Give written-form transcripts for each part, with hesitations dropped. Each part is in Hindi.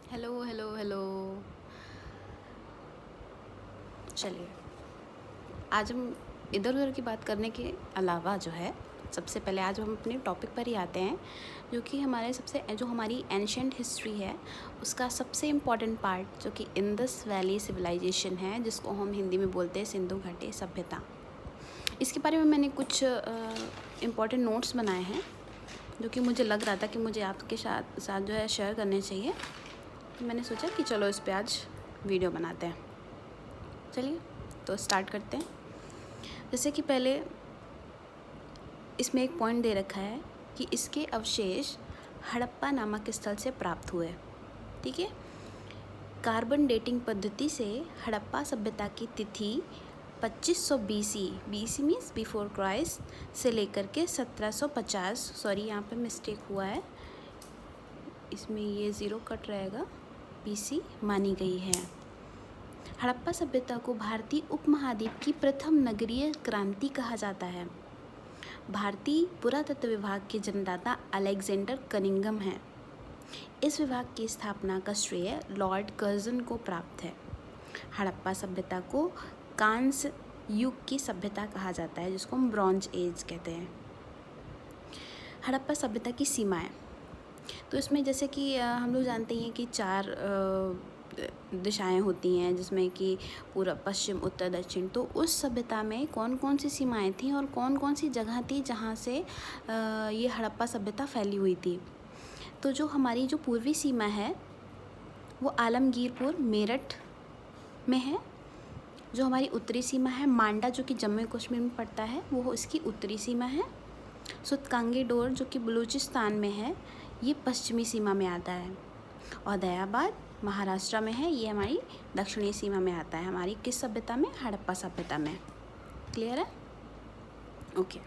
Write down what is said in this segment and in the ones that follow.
Hello hello hello. चलिए, आज हम इधर उधर की बात करने के अलावा जो है, सबसे पहले आज हम अपने टॉपिक पर ही आते हैं, जो हमारी एंशंट हिस्ट्री है उसका सबसे इम्पॉर्टेंट पार्ट, जो कि इंडस वैली सिविलाइजेशन है, जिसको हम हिंदी में बोलते हैं सिंधु घाटी सभ्यता। इसके बारे में मैंने कुछ इम्पॉर्टेंट नोट्स बनाए हैं, जो कि मुझे लग रहा था कि मुझे आपके साथ जो है शेयर करने चाहिए। तो मैंने सोचा कि चलो इस पे आज वीडियो बनाते हैं। चलिए तो स्टार्ट करते हैं। जैसे कि पहले इसमें एक पॉइंट दे रखा है कि इसके अवशेष हड़प्पा नामक स्थल से प्राप्त हुए। ठीक है, कार्बन डेटिंग पद्धति से हड़प्पा सभ्यता की तिथि 2500 BC मीन्स बिफोर क्राइस्ट से लेकर के 1750, सॉरी यहाँ पे मिस्टेक हुआ है, इसमें ये ज़ीरो कट रहेगा, BC मानी गई है। हड़प्पा सभ्यता को भारतीय उपमहाद्वीप की प्रथम नगरीय क्रांति कहा जाता है। भारतीय पुरातत्व विभाग के जन्मदाता अलेक्जेंडर कनिंघम हैं। इस विभाग की स्थापना का श्रेय लॉर्ड कर्जन को प्राप्त है। हड़प्पा सभ्यता को कांस्य युग की सभ्यता कहा जाता है, जिसको हम ब्रॉन्ज एज कहते हैं। हड़प्पा सभ्यता की सीमाएं, तो इसमें जैसे कि हम लोग जानते हैं कि 4 दिशाएं होती हैं, जिसमें कि पूर्व, पश्चिम, उत्तर, दक्षिण। तो उस सभ्यता में कौन कौन सी सीमाएं थीं और कौन कौन सी जगह थी जहाँ से ये हड़प्पा सभ्यता फैली हुई थी। तो जो हमारी जो पूर्वी सीमा है वो आलमगीरपुर, मेरठ में है। जो हमारी उत्तरी सीमा है मांडा, जो कि जम्मू कश्मीर में पड़ता है, वो इसकी उत्तरी सीमा है। सुतकांगी डोर, जो कि बलूचिस्तान में है, ये पश्चिमी सीमा में आता है। और दयाबाद महाराष्ट्र में है, ये हमारी दक्षिणी सीमा में आता है। हमारी किस सभ्यता में? हड़प्पा सभ्यता में। क्लियर है? ओके।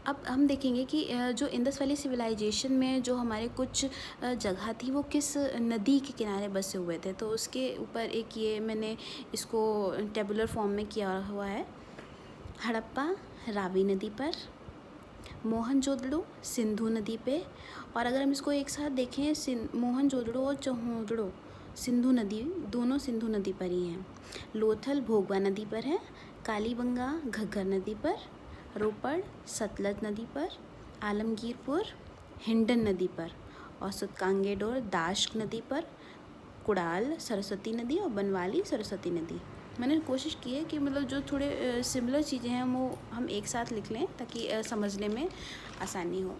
अब हम देखेंगे कि जो इंडस वैली सिविलाइजेशन में जो हमारे कुछ जगह थी वो किस नदी के किनारे बसे हुए थे। तो उसके ऊपर एक ये मैंने इसको टेबुलर फॉर्म में किया हुआ है। हड़प्पा रावी नदी पर, मोहनजोदड़ो सिंधु नदी पे, और अगर हम इसको एक साथ देखें, मोहनजोदड़ो और चौहोदड़ो सिंधु नदी, दोनों सिंधु नदी पर ही हैं। लोथल भोगवा नदी पर है, कालीबंगा घग्गर नदी पर, रोपड़ सतलज नदी पर, आलमगीरपुर हिंडन नदी पर, और सुतकांगेडोर दाश्क नदी पर, कुड़ाल सरस्वती नदी और बनवाली सरस्वती नदी। मैंने कोशिश की है कि मतलब जो थोड़े सिमिलर चीज़ें हैं वो हम एक साथ लिख लें, ताकि समझने में आसानी हो।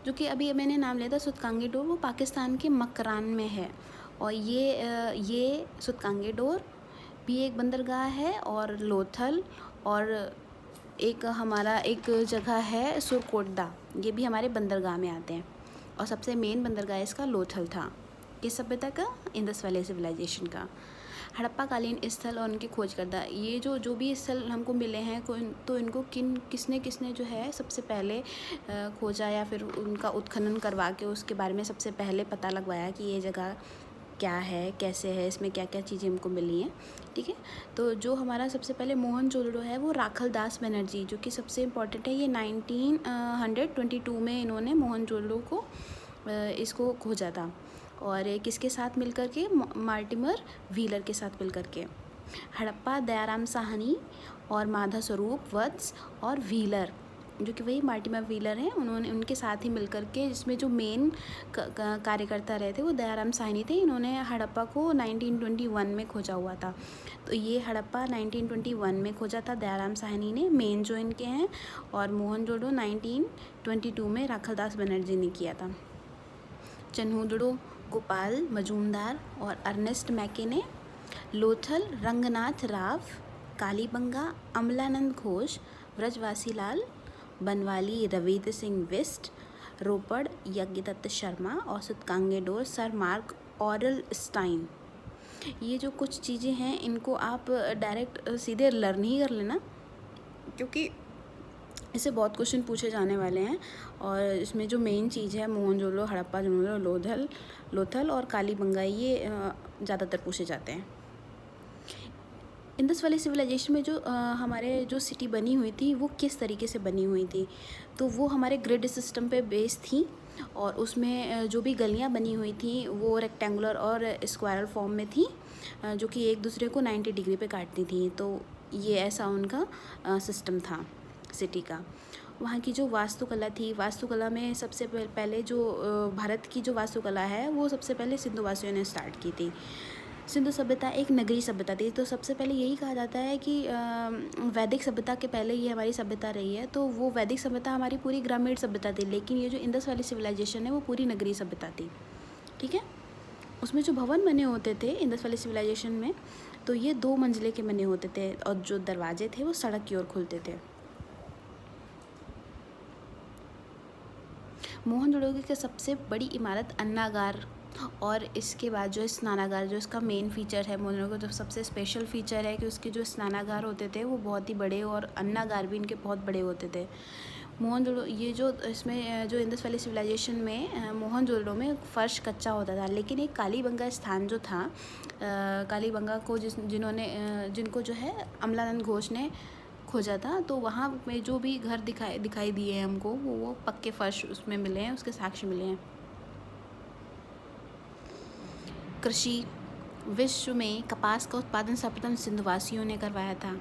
जो कि अभी मैंने नाम लिया था सुतकांगी डोर, वो पाकिस्तान के मकरान में है। और ये सुतकांगी डोर भी एक बंदरगाह है, और लोथल, और एक हमारा एक जगह है सुरकोटदा, ये भी हमारे बंदरगाह में आते हैं। और सबसे मेन बंदरगाह इसका लोथल था। किस सभ्यता का? इंडस वैली सिविलाइजेशन का। हड़प्पा कालीन स्थल और उनके खोजकर्ता, ये जो भी स्थल हमको मिले हैं, तो इनको किसने जो है सबसे पहले खोजा, या फिर उनका उत्खनन करवा के उसके बारे में सबसे पहले पता लगवाया कि ये जगह क्या है, कैसे है, इसमें क्या क्या चीज़ें हमको मिली हैं। ठीक है, तो जो हमारा सबसे पहले मोहनजोदड़ो है वो राखल दास बनर्जी, जो कि सबसे इम्पोर्टेंट है। ये 1922 में इन्होंने मोहनजोदड़ो को इसको खोजा था, और किसके साथ मिलकर के? मार्टिमर व्हीलर के साथ मिलकर के। हड़प्पा दयाराम साहनी और माधा स्वरूप वत्स और व्हीलर, जो कि वही मार्टिमर व्हीलर हैं, उनके साथ ही मिलकर के, जिसमें जो मेन कार्यकर्ता रहे थे वो दयाराम साहनी थे। इन्होंने हड़प्पा को 1921 में खोजा हुआ था। तो ये हड़प्पा 1921 में खोजा था दयाराम साहनी ने, मेन जो इनके हैं, और मोहनजोदड़ो 1922 में राखलदास बनर्जी ने किया था। चन्हूदड़ो गोपाल मजूमदार और अर्नेस्ट मैके ने, लोथल रंगनाथ राव, कालीबंगा अमलानंद घोष, ब्रजवासी लाल, बनवाली रविंद्र सिंह बिस्ट, रोपड़ यज्ञदत्त शर्मा, और Sutkagendor sir Marc Aurel Stein. ये जो कुछ चीज़ें हैं इनको आप डायरेक्ट सीधे लर्न ही कर लेना, क्योंकि इससे बहुत क्वेश्चन पूछे जाने वाले हैं। और इसमें जो मेन चीज़ है मोहनजोदड़ो, हड़प्पा, लोथल और कालीबंगा, ये ज़्यादातर पूछे जाते हैं। इंडस वैली सिविलाइजेशन में जो हमारे जो सिटी बनी हुई थी वो किस तरीके से बनी हुई थी, तो वो हमारे ग्रिड सिस्टम पे बेस थी और उसमें जो भी गलियां बनी हुई थी वो रेक्टेंगुलर और स्क्वायरल फॉर्म में थी, जो कि एक दूसरे को 90 डिग्री पे काटती थी। तो ये ऐसा उनका सिस्टम था सिटी का। वहाँ की जो वास्तुकला थी, वास्तुकला में सबसे पहले जो भारत की जो वास्तुकला है वो सबसे पहले सिंधु वासियों ने स्टार्ट की थी। सिंधु सभ्यता एक नगरीय सभ्यता थी, तो सबसे पहले यही कहा जाता है कि वैदिक सभ्यता के पहले ये हमारी सभ्यता रही है। तो वो वैदिक सभ्यता हमारी पूरी ग्रामीण सभ्यता थी, लेकिन ये जो इंडस वैली सिविलाइजेशन है वो पूरी नगरीय सभ्यता थी। ठीक है, उसमें जो भवन बने होते थे इंडस वैली सिविलाइजेशन में, तो ये 2 मंजिले के बने होते थे और जो दरवाजे थे वो सड़क की ओर खुलते थे। मोहनजोदड़ो की सबसे बड़ी इमारत अन्नागार और इसके बाद जो स्नानागार, जो इसका मेन फीचर है मोहनजोदड़ो का जो सबसे स्पेशल फीचर है कि उसके जो स्नानागार होते थे वो बहुत ही बड़े और अन्नागार भी इनके बहुत बड़े होते थे। मोहनजोदड़ो ये जो इसमें जो इंडस वैली सिविलाइजेशन में मोहनजोदड़ो में फर्श कच्चा होता था, लेकिन एक कालीबंगा स्थान जो था, कालीबंगा को जिनको जो है अमलानंद घोष ने खोजा था, तो वहाँ में जो भी घर दिखाई दिए हैं हमको वो पक्के फर्श उसमें मिले हैं, उसके साक्ष्य मिले हैं। कृषि, विश्व में कपास का उत्पादन सर्वप्रथम सिंधुवासियों ने करवाया था।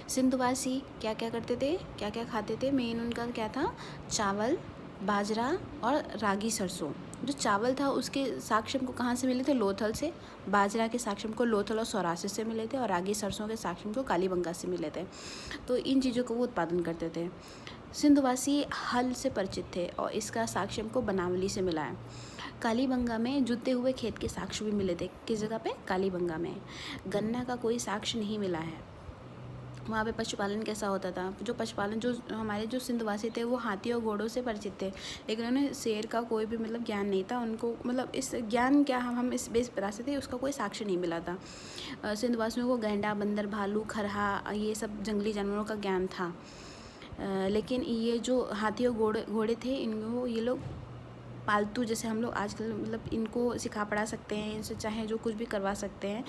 सिंधुवासी क्या क्या करते थे, क्या क्या खाते थे, मेन उनका क्या था, चावल, बाजरा और रागी सरसों। जो चावल था उसके साक्ष्य हमको कहाँ से मिले थे, लोथल से। बाजरा के साक्ष्य हमको लोथल और सौराष्ट्र से मिले थे और रागी सरसों के साक्ष्य हमको कालीबंगा से मिले थे। तो इन चीज़ों को वो उत्पादन करते थे। सिंधुवासी हल से परिचित थे और इसका साक्ष्य हमको बनावली से मिला है। कालीबंगा में जुते हुए खेत के साक्ष्य भी मिले थे। किस जगह पे, कालीबंगा में। गन्ना का कोई साक्ष्य नहीं मिला है। वहाँ पे पशुपालन कैसा होता था, जो पशुपालन जो हमारे जो सिंधुवासी थे वो हाथी और घोड़ों से परिचित थे, लेकिन उन्हें शेर का कोई भी मतलब ज्ञान नहीं था उनको, मतलब इस ज्ञान क्या हम इस बेस बता सकते थे, उसका कोई साक्ष्य नहीं मिला था। सिंधुवासियों को गैंडा, बंदर, भालू, खरहा ये सब जंगली जानवरों का ज्ञान था, लेकिन ये जो हाथी और घोड़े थे इनको ये लोग पालतू, जैसे हम लोग आजकल मतलब इनको सिखा पढ़ा सकते हैं, इनसे चाहे जो कुछ भी करवा सकते हैं,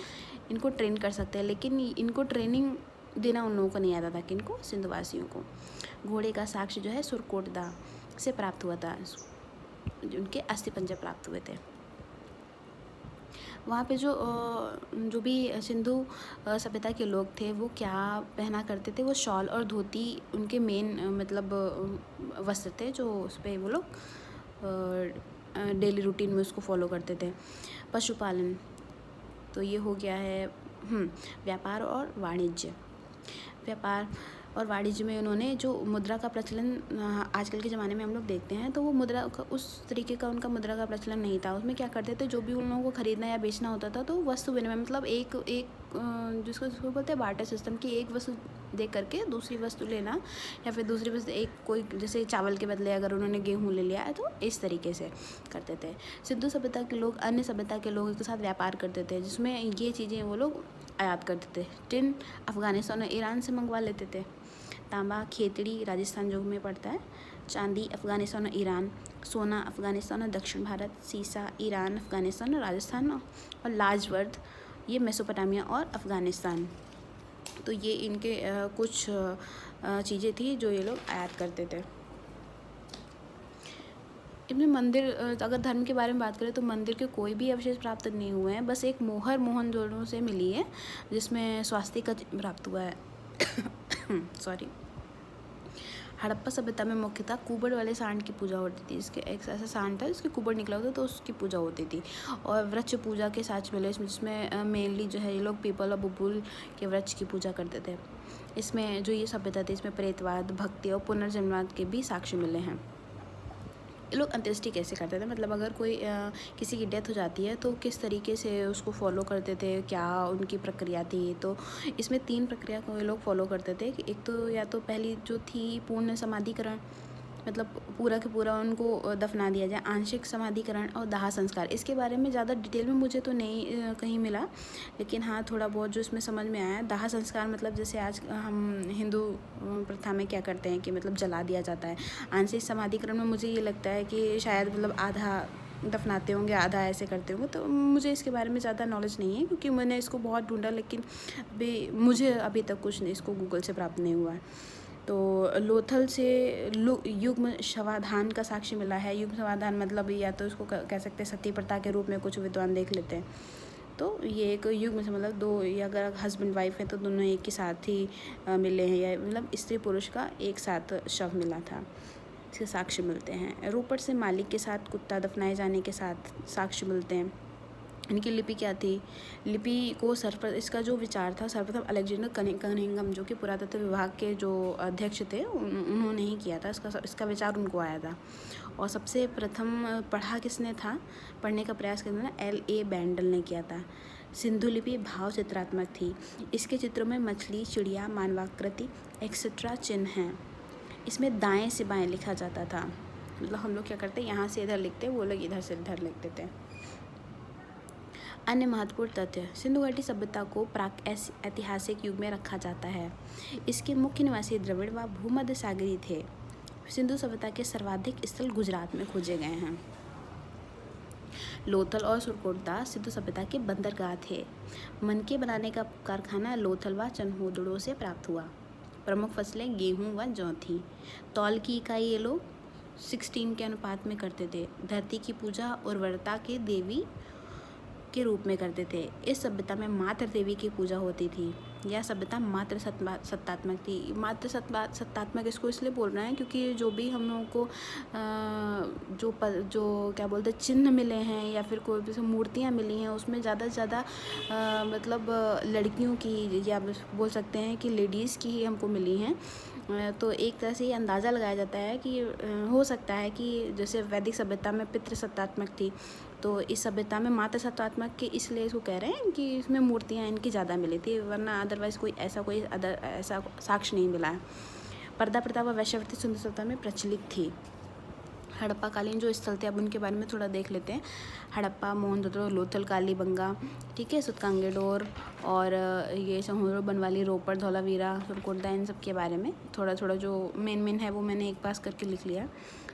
इनको ट्रेन कर सकते हैं, लेकिन इनको ट्रेनिंग देना उन लोगों को नहीं आता था, कि इनको सिंधुवासियों को। घोड़े का साक्ष्य जो है सुरकोटदा से प्राप्त हुआ था, उनके अस्थि पंजर प्राप्त हुए थे। वहाँ पे जो भी सिंधु सभ्यता के लोग थे वो क्या पहना करते थे, वो शॉल और धोती उनके मेन मतलब वस्त्र थे, जो उस पर वो लोग डेली रूटीन में उसको फॉलो करते थे। पशुपालन, तो ये हो गया है। व्यापार और वाणिज्य। व्यापार और वाणिज्य में उन्होंने जो मुद्रा का प्रचलन आजकल के ज़माने में हम लोग देखते हैं, तो वो मुद्रा का उस तरीके का उनका मुद्रा का प्रचलन नहीं था। उसमें क्या करते थे, जो भी उन लोगों को ख़रीदना या बेचना होता था तो वस्तु विनिमय, मतलब एक जिसको बोलते हैं बार्टर सिस्टम, की एक वस्तु दे करके दूसरी वस्तु लेना, या फिर दूसरी वस्तु एक कोई, जैसे चावल के बदले अगर उन्होंने गेहूँ ले लिया है तो इस तरीके से करते थे। सिंधु सभ्यता के लोग अन्य सभ्यता के लोगों के साथ व्यापार करते थे, जिसमें ये चीज़ें वो लोग आयात करते थे। टिन अफ़गानिस्तान और ईरान से मंगवा लेते थे। तांबा खेतड़ी राजस्थान जो में पड़ता है। चांदी अफ़गानिस्तान और ईरान। सोना अफ़गानिस्तान और दक्षिण भारत। सीसा ईरान, अफ़गानिस्तान और राजस्थान। और लाजवर्द ये मेसोपोटामिया और अफ़गानिस्तान। तो ये इनके कुछ चीज़ें थी जो ये लोग आयात करते थे। इनमें मंदिर, अगर धर्म के बारे में बात करें तो मंदिर के कोई भी अवशेष प्राप्त नहीं हुए हैं, बस एक मोहर मोहनजोदड़ो से मिली है जिसमें स्वास्तिक प्राप्त हुआ है। सॉरी। हड़प्पा सभ्यता में मुख्यतः कुबड़ वाले सांड की पूजा होती थी। इसके एक ऐसा सांड था जिसके कुबड़ निकला होता तो उसकी पूजा होती थी। और वृक्ष पूजा के साथ मिले इसमें, जिसमें मेनली जो है ये लोग पीपल और बुबुल के वृक्ष की पूजा करते थे। इसमें जो ये सभ्यता थी इसमें प्रेतवाद, भक्ति और पुनर्जन्मवाद के भी साक्ष्य मिले हैं। ये लोग अंत्येष्टि कैसे करते थे, मतलब अगर कोई किसी की डेथ हो जाती है तो किस तरीके से उसको फॉलो करते थे, क्या उनकी प्रक्रिया थी। तो इसमें 3 प्रक्रिया को ये लोग फॉलो करते थे कि एक तो या तो पहली जो थी पूर्ण समाधिकरण, मतलब पूरा के पूरा उनको दफना दिया जाए, आंशिक समाधिकरण और दाह संस्कार। इसके बारे में ज़्यादा डिटेल में मुझे तो नहीं कहीं मिला, लेकिन हाँ थोड़ा बहुत जो इसमें समझ में आया। दाह संस्कार मतलब जैसे आज हम हिंदू प्रथा में क्या करते हैं कि मतलब जला दिया जाता है। आंशिक समाधिकरण में मुझे ये लगता है कि शायद मतलब आधा दफनाते होंगे, आधा ऐसे करते होंगे। तो मुझे इसके बारे में ज़्यादा नॉलेज नहीं है, क्योंकि मैंने इसको बहुत ढूंढा, लेकिन मुझे अभी तक कुछ नहीं इसको गूगल से प्राप्त नहीं हुआ है। तो लोथल से युग्म शवाधान का साक्ष्य मिला है। युग्म शवाधान मतलब या तो इसको कह सकते हैं सती प्रथा के रूप में कुछ विद्वान देख लेते हैं। तो ये एक युग्म से मतलब दो, या अगर हस्बैंड वाइफ है तो दोनों एक ही साथ ही मिले हैं, या मतलब स्त्री पुरुष का एक साथ शव मिला था, इसके साक्ष्य मिलते हैं। रोपड़ से मालिक के साथ कुत्ता दफनाए जाने के साथ साक्ष्य मिलते हैं। इनकी लिपि क्या थी? लिपि को इसका जो विचार था सर्वप्रथम अलेक्जेंडर कनिंघम, जो कि पुरातत्व विभाग के जो अध्यक्ष थे, उन्होंने ही किया था। इसका विचार उनको आया था। और सबसे प्रथम पढ़ने का प्रयास करने वाला L.A. बैंडल ने किया था। सिंधु लिपि भाव चित्रात्मक थी। इसके चित्रों में मछली, चिड़िया, मानवाकृति एक्सेट्रा चिन्ह हैं। इसमें दाएं से बाएं लिखा जाता था, मतलब हम लोग क्या करते हैं, यहाँ से इधर लिखते, वो लोग इधर से इधर लिख देते हैं। अन्य महत्वपूर्ण तथ्य: सिंधु घाटी सभ्यता को प्राक ऐतिहासिक युग में रखा जाता है। इसके मुख्य निवासी द्रविड़ व भूमध्य सागरीय थे। सिंधु सभ्यता के सर्वाधिक स्थल गुजरात में खोजे गए हैं। लोथल और सुरकोटदा सिंधु सभ्यता के बंदरगाह थे। मनके बनाने का कारखाना लोथल व चनहोदड़ों से प्राप्त हुआ। प्रमुख फसलें गेहूँ व जौ थीं। तौल की इकाई ये लोग 16 के अनुपात में करते थे। धरती की पूजा उर्वरता के देवी के रूप में करते थे। इस सभ्यता में मात्र देवी की पूजा होती थी। यह सभ्यता मात्र सत्तात्मक थी। मात्र सत्तात्मक इसको इसलिए बोल रहे हैं क्योंकि जो भी हम लोगों को जो क्या बोलते हैं चिन्ह मिले हैं, या फिर कोई भी मूर्तियाँ मिली हैं, उसमें ज़्यादा से ज़्यादा मतलब लड़कियों की, या बोल सकते हैं कि लेडीज़ की ही हमको मिली हैं। तो एक तरह से ये अंदाज़ा लगाया जाता है कि हो सकता है कि जैसे वैदिक सभ्यता में पितृ सत्तात्मक थी, तो इस सभ्यता में मात्र सत्तात्मक के इसलिए इसको कह रहे हैं कि इसमें मूर्तियाँ इनकी ज़्यादा मिली थी, वरना अदरवाइज़ कोई ऐसा साक्ष्य नहीं मिला है। पर्दा प्रथा व वैश्यावृत्ति सिंधु सभ्यता में प्रचलित थी। हड़प्पाकालीन जो स्थल थे, अब उनके बारे में थोड़ा देख लेते हैं। हड़प्पा, मोहनजोदड़ो, लोथल, कालीबंगा, ठीक है, सुतकांगेडोर, और ये चनहोदड़ो, बनवाली, रोपड़, धौलावीरा, सुरकोटदा, इन सब के बारे में थोड़ा जो मेन है वो मैंने एक पास करके लिख लिया।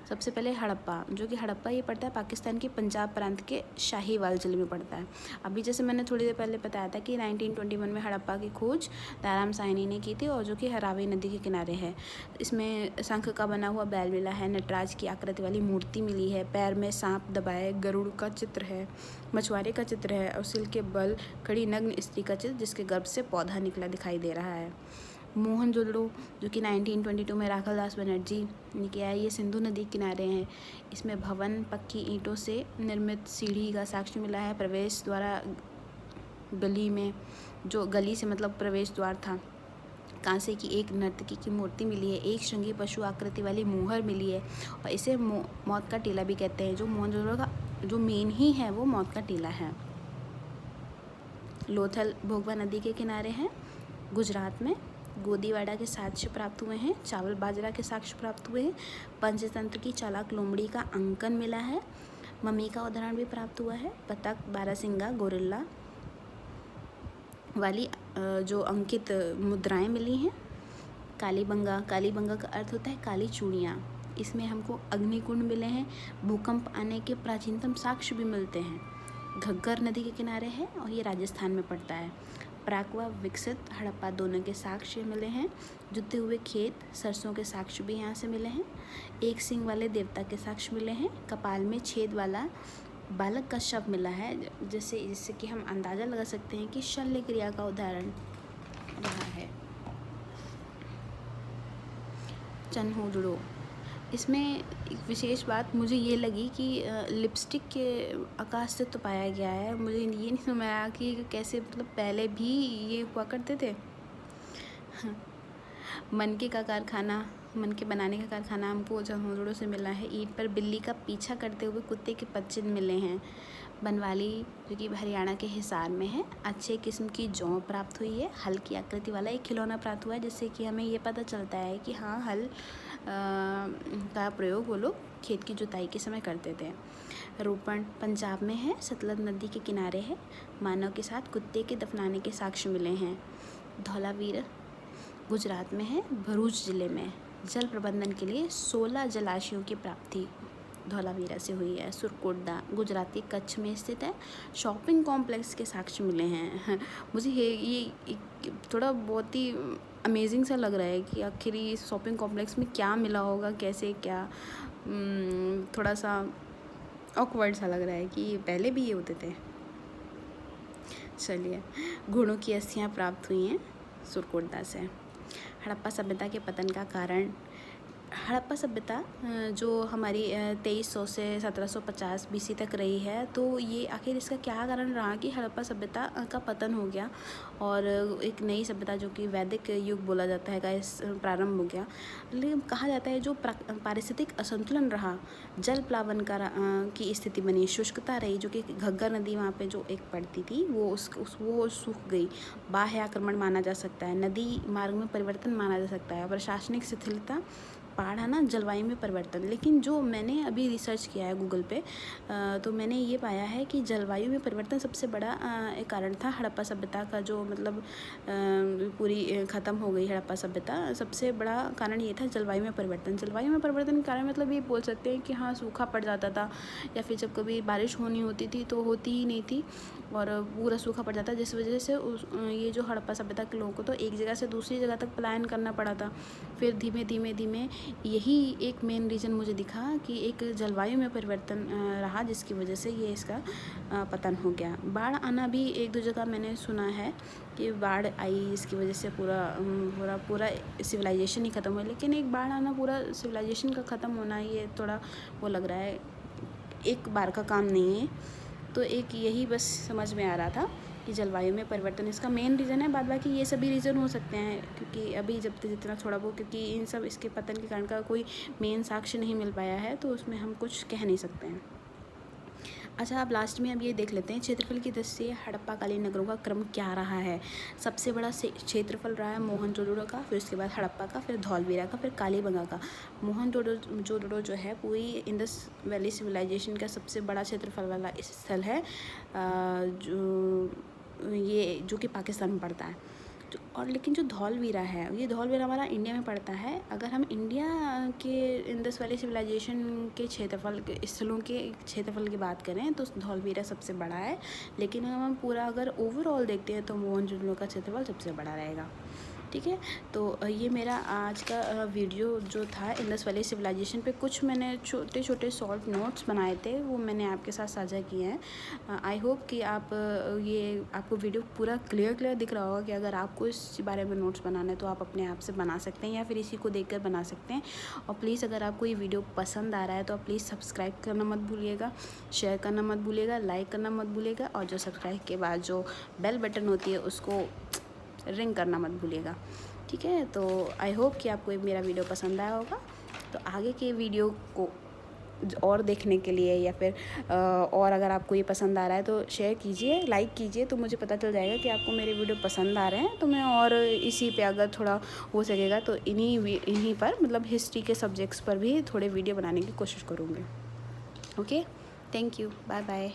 सबसे पहले हड़प्पा, जो कि हड़प्पा ये पड़ता है पाकिस्तान के पंजाब प्रांत के शाहीवाल जिले में पड़ता है। अभी जैसे मैंने थोड़ी देर पहले बताया था कि 1921 में हड़प्पा की खोज दाराम साहनी ने की थी, और जो कि रावी नदी के किनारे है। इसमें शंख का बना हुआ बैल मिला है, नटराज की आकृति वाली मूर्ति मिली है, पैर में सांप दबाए गरुड़ का चित्र है, मछुआरे का चित्र है, और सिल के बल खड़ी नग्न स्त्री का चित्र जिसके गर्भ से पौधा निकला दिखाई दे रहा है। मोहनजोदड़ो, जो कि 1922 में राखलदास बनर्जी ने किया है, ये सिंधु नदी किनारे हैं। इसमें भवन पक्की ईंटों से निर्मित सीढ़ी का साक्ष्य मिला है। प्रवेश द्वारा गली में, जो गली से मतलब प्रवेश द्वार था। कांसे की एक नर्तकी की मूर्ति मिली है। एक श्रृंगी पशु आकृति वाली मुहर मिली है, और इसे मौत का टीला भी कहते हैं। जो मोहनजोदड़ो का जो मेन ही है वो मौत का टीला है। लोथल भोगवा नदी के किनारे है गुजरात में। गोदीवाड़ा के साक्ष्य प्राप्त हुए हैं। चावल बाजरा के साक्ष्य प्राप्त हुए हैं। पंचतंत्र की चालाक लोमड़ी का अंकन मिला है। मम्मी का उदाहरण भी प्राप्त हुआ है। बतख, बारहसिंगा, गोरिल्ला वाली जो अंकित मुद्राएं मिली हैं। कालीबंगा का अर्थ होता है काली चूड़ियाँ। इसमें हमको अग्निकुंड मिले हैं। भूकंप आने के प्राचीनतम साक्ष्य भी मिलते हैं। घग्गर नदी के किनारे है, और ये राजस्थान में पड़ता है। प्राक व विकसित हड़प्पा दोनों के साक्ष्य मिले हैं। जुते हुए खेत, सरसों के साक्ष्य भी यहाँ से मिले हैं। एक सिंग वाले देवता के साक्ष्य मिले हैं। कपाल में छेद वाला बालक का शव मिला है, जिससे कि हम अंदाज़ा लगा सकते हैं कि शल्य क्रिया का उदाहरण रहा है। चनहोदड़ो, इसमें एक विशेष बात मुझे ये लगी कि लिपस्टिक के आकाश से तो पाया गया है। मुझे ये नहीं समझ आया कि कैसे, मतलब पहले भी ये हुआ करते थे। मनके बनाने का कारखाना हमको चनहोदड़ो से मिला है। ईंट पर बिल्ली का पीछा करते हुए कुत्ते के पदचिन्ह मिले हैं। बनवाली, जो कि हरियाणा के हिसार में है, अच्छे किस्म की जौ प्राप्त हुई है। हल की आकृति वाला एक खिलौना प्राप्त हुआ है, जिससे कि हमें ये पता चलता है कि हाँ, हल का प्रयोग वो लोग खेत की जुताई के समय करते थे। रोपण पंजाब में है, सतलज नदी के किनारे है। मानव के साथ कुत्ते के दफनाने के साक्ष्य मिले हैं। धौलावीर गुजरात में है, भरूच जिले में। जल प्रबंधन के लिए 16 जलाशयों की प्राप्ति धौलावीरा से हुई है। सुरकोटडा गुजराती कच्छ में स्थित है। शॉपिंग कॉम्प्लेक्स के साक्ष्य मिले हैं। मुझे ये थोड़ा बहुत ही अमेजिंग सा लग रहा है कि आखिर इस शॉपिंग कॉम्प्लेक्स में क्या मिला होगा, कैसे क्या, थोड़ा सा ऑकवर्ड सा लग रहा है कि पहले भी ये होते थे। चलिए, घोड़ों की अस्थियाँ प्राप्त हुई हैं सुरकोटडा से। हड़प्पा सभ्यता के पतन का कारण। हड़प्पा सभ्यता जो हमारी 2300 से 1750 बीसी तक रही है, तो ये आखिर इसका क्या कारण रहा कि हड़प्पा सभ्यता का पतन हो गया और एक नई सभ्यता जो कि वैदिक युग बोला जाता है का इस प्रारंभ हो गया। लेकिन कहा जाता है जो पारिस्थितिक असंतुलन रहा, जल प्लावन की स्थिति बनी, शुष्कता रही, जो कि घग्गर नदी वहाँ पे जो एक पड़ती थी वो सूख गई। बाह्य आक्रमण माना जा सकता है, नदी मार्ग में परिवर्तन माना जा सकता है, प्रशासनिक शिथिलता, बाढ़ आना, जलवायु में परिवर्तन। लेकिन जो मैंने अभी रिसर्च किया है गूगल पे, तो मैंने ये पाया है कि जलवायु में परिवर्तन सबसे बड़ा एक कारण था। हड़प्पा सभ्यता का जो मतलब पूरी ख़त्म हो गई हड़प्पा सभ्यता, सबसे बड़ा कारण ये था जलवायु में परिवर्तन। जलवायु में परिवर्तन के कारण मतलब ये बोल सकते हैं कि हाँ, सूखा पड़ जाता था, या फिर जब कभी बारिश होनी होती थी तो होती ही नहीं थी और पूरा सूखा पड़ जाता, जिस वजह से ये जो हड़प्पा सभ्यता के लोगों को तो एक जगह से दूसरी जगह तक पलायन करना पड़ा था। फिर धीमे धीमे यही एक मेन रीज़न मुझे दिखा कि एक जलवायु में परिवर्तन रहा, जिसकी वजह से ये इसका पतन हो गया। बाढ़ आना भी एक दो जगह मैंने सुना है कि बाढ़ आई, इसकी वजह से पूरा सिविलाइजेशन ही ख़त्म हुआ। लेकिन एक बाढ़ आना पूरा सिविलाइजेशन का ख़त्म होना, ये थोड़ा वो लग रहा है, एक बार का काम नहीं है। तो एक यही बस समझ में आ रहा था कि जलवायु में परिवर्तन इसका मेन रीज़न है। बाद बाकी ये सभी रीज़न हो सकते हैं, क्योंकि अभी जब जितना थोड़ा बहुत, क्योंकि इन सब इसके पतन के कारण का कोई मेन साक्ष्य नहीं मिल पाया है, तो उसमें हम कुछ कह नहीं सकते हैं। अच्छा, अब लास्ट में अब ये देख लेते हैं क्षेत्रफल की दृष्टि से हड़प्पाकालीन नगरों का क्रम क्या रहा है। सबसे बड़ा क्षेत्रफल रहा है मोहनजोदड़ो का, फिर उसके बाद हड़प्पा का, फिर धौलवीरा का, फिर कालीबंगा का। मोहनजोदड़ो जो है पूरी इंडस वैली सिविलाइजेशन का सबसे बड़ा क्षेत्रफल वाला स्थल है, जो कि पाकिस्तान में पड़ता है। और लेकिन जो धौलवीरा है, ये धौलवीरा हमारा इंडिया में पड़ता है। अगर हम इंडिया के इंडस वैली सिविलाइजेशन के स्थलों के क्षेत्रफल की बात करें तो धौलवीरा सबसे बड़ा है। लेकिन हम पूरा अगर ओवरऑल देखते हैं तो मोहनजोदड़ो का क्षेत्रफल सबसे बड़ा रहेगा। ठीक है, तो ये मेरा आज का वीडियो जो था इंडस वैली सिविलाइजेशन पे, कुछ मैंने छोटे छोटे शॉर्ट नोट्स बनाए थे, वो मैंने आपके साथ साझा किए हैं। आई होप कि आपको वीडियो पूरा क्लियर दिख रहा होगा कि अगर आपको इस बारे में नोट्स बनाना है तो आप अपने आप से बना सकते हैं या फिर इसी को देखकर बना सकते हैं। और प्लीज़ अगर आपको ये वीडियो पसंद आ रहा है तो आप प्लीज़ सब्सक्राइब करना मत भूलिएगा, शेयर करना मत भूलिएगा, लाइक करना मत भूलिएगा, और जो सब्सक्राइब के बाद जो बेल बटन होती है उसको रिंग करना मत भूलिएगा। ठीक है, तो आई होप कि आपको मेरा वीडियो पसंद आया होगा। तो आगे के वीडियो को और देखने के लिए या फिर और अगर आपको ये पसंद आ रहा है तो शेयर कीजिए, लाइक कीजिए, तो मुझे पता चल जाएगा कि आपको मेरे वीडियो पसंद आ रहे हैं। तो मैं और इसी पे अगर थोड़ा हो सकेगा तो इन्हीं पर मतलब हिस्ट्री के सब्जेक्ट्स पर भी थोड़े वीडियो बनाने की कोशिश करूँगी। Okay, thank you, bye bye.